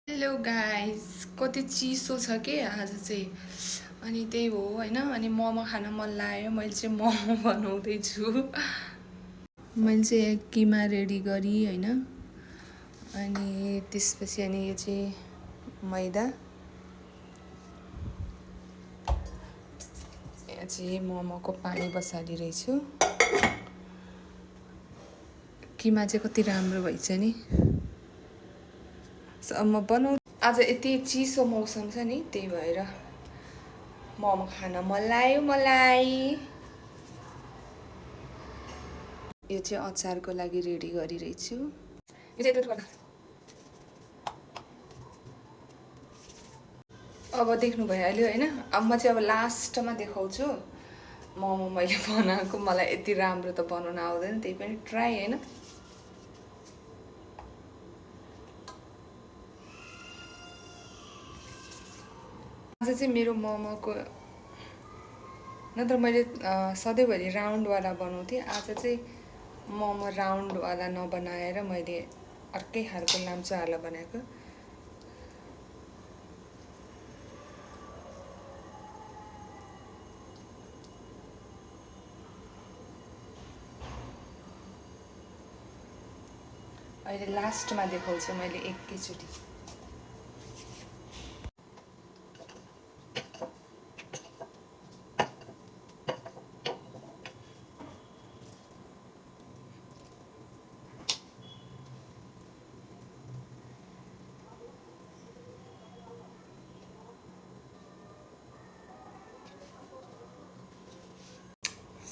Hello guys, कति चिसो छ के आज चाहिँ। अनि त्यही हो होइन। अनि मोमो खान मन लाग्यो, मैले चाहिँ मोमो बनाउँदैछु। मैले चाहिँ किमा रेडी गरेँ होइन। अनि त्यसपछि अनि यो चाहिँ मैदा, यहाँ चाहिँ मोमोको पानी बसालिरहेछु। किमा चाहिँ कति राम्रो भएछ नि। म बनाउ आज यति चिसो मौसम छ नि, त्यही भएर मोमो खान मन लाग्यो मलाई। यो चाहिँ अचारको लागि रेडी गरिरहेछु। यो चाहिँ यता गर्दा अब देख्नु भइहाल्यो होइन। अब म चाहिँ अब लास्टमा देखाउँछु मोमो मैले बनाएको। मलाई यति राम्रो त बनाउन आउँदैन, त्यही पनि ट्राई होइन। आज चाहिँ मेरो मोमोको नत्र मैले सधैँभरि राउन्डवाला बनाउँथेँ। आज चाहिँ मोमो राउन्डवाला नबनाएर मैले अर्कै खालको लाम्चोवाला बनाएको। अहिले लास्टमा देखाउँछु मैले एकैचोटि।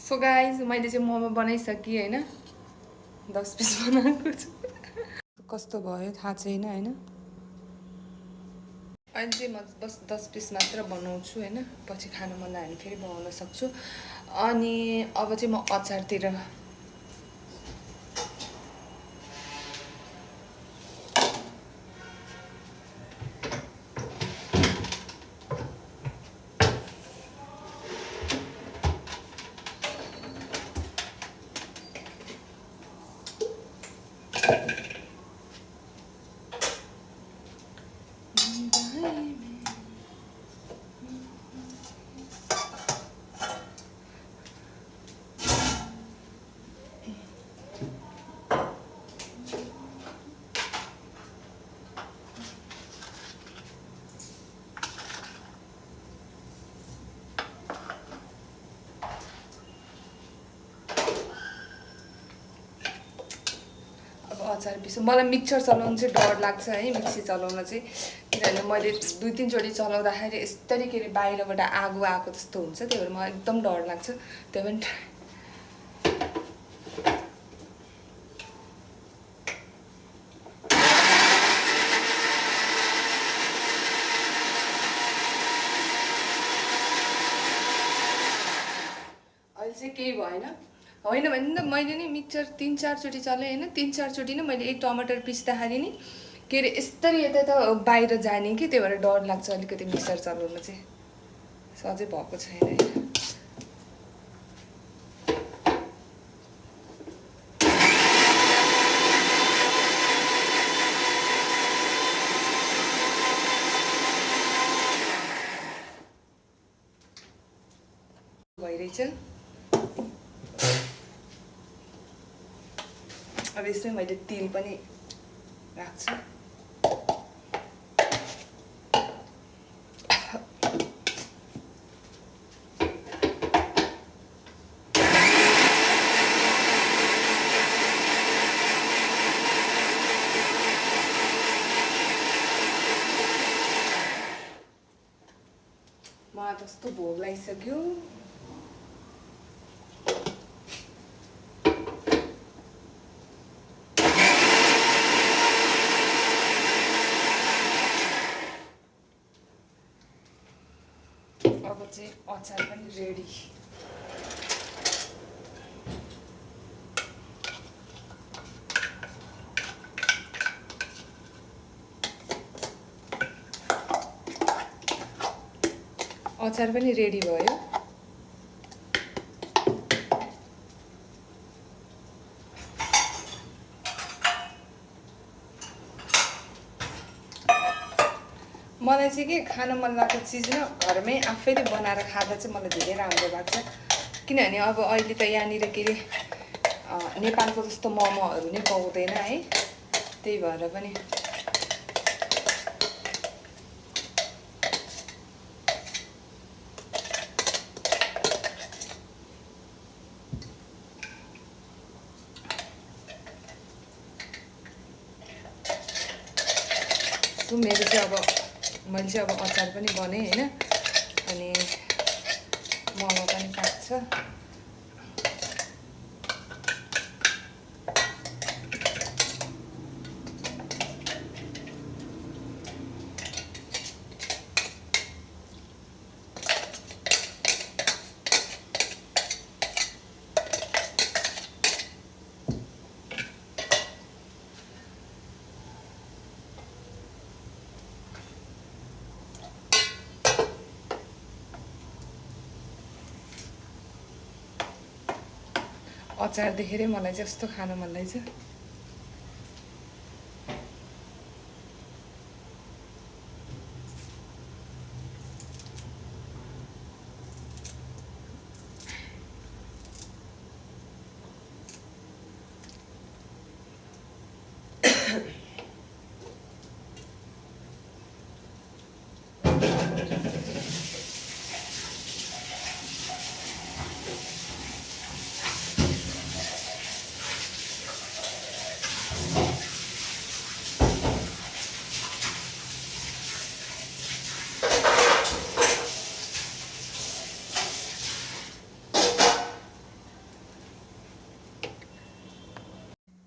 सो गाइज, मैले चाहिँ मोमो बनाइसकेँ होइन। 10 पिस बनाएको छु। कस्तो भयो थाहा छैन होइन। अहिले चाहिँ म बस 10 पिस मात्र बनाउँछु होइन। पछि खानु मन लाग्यो भने फेरि बनाउन सक्छु। अनि अब चाहिँ म अचारतिर अचार पिसो। मलाई मिक्सर चलाउनु चाहिँ डर लाग्छ है, मिक्सी चलाउन चाहिँ। किनभने मैले 2-3 चोटि चलाउँदाखेरि यस्तरी के अरे बाहिरबाट आगो आएको जस्तो हुन्छ, त्यही भएर मलाई एकदम डर लाग्छ। त्यही पनि अहिले चाहिँ केही भएन। होइन भने त मैले नि मिक्सर 3-4 चोटि चलाएँ होइन। 3-4 चोटि नै मैले एक टमाटर पिस्दाखेरि नि के अरे यस्तरी यता त बाहिर जाने कि, त्यही भएर डर लाग्छ अलिकति मिक्सर चलाउन चाहिँ। सजै भएको छैन होइन। भइरहेछ। अब यसमै मैले तेल पनि राख्छु। मलाई कस्तो भोक लागिसक्यो। अब चाहिँ अचार पनि रेडी। अचार पनि रेडी भयो। मलाई चाहिँ के खान मन लागेको चिज न घरमै आफैले बनाएर खाँदा चाहिँ मलाई धेरै राम्रो लाग्छ। किनभने अब अहिले त यहाँनिर के अरे नेपालको जस्तो मोमोहरू नै पाउँदैन है, त्यही भएर पनि मेरो चाहिँ अब मैले चाहिँ अब अचार पनि बनाएँ होइन, अनि मोमो पनि पाक्छ। अचार देखेरै मलाई चाहिँ यस्तो खान मन लाग्छ।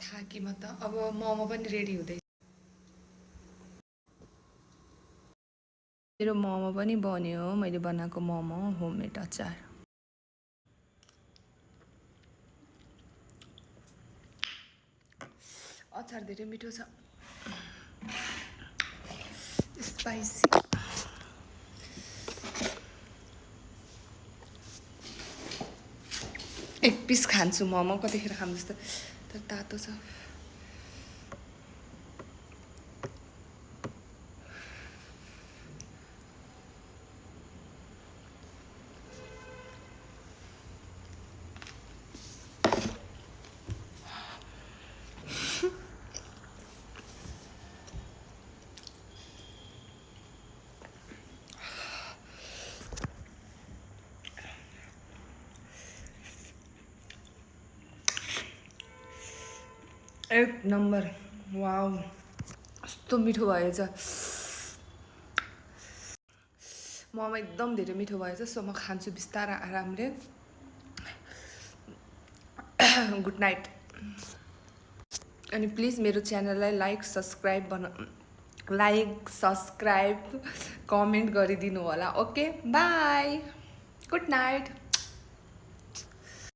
थाकी म त। अब मोमो पनि रेडी हुँदैछ। मेरो मोमो पनि बन्यो, मैले बनाएको मोमो होममेड अचार। अचार धेरै मिठो छ, स्पाइसी। एक पिस खान्छु मोमो, कतिखेर खानु जस्तो, तर तातो छ। एक नम्बर, वाउ कस्तो मिठो भएछ मोमो, एकदम धेरै मिठो भएछ। सो म खान्छु बिस्तारै आरामले। Good night. अनि प्लिज मेरो च्यानललाई लाइक सब्सक्राइब कमेन्ट गरिदिनु होला। Okay by, good night.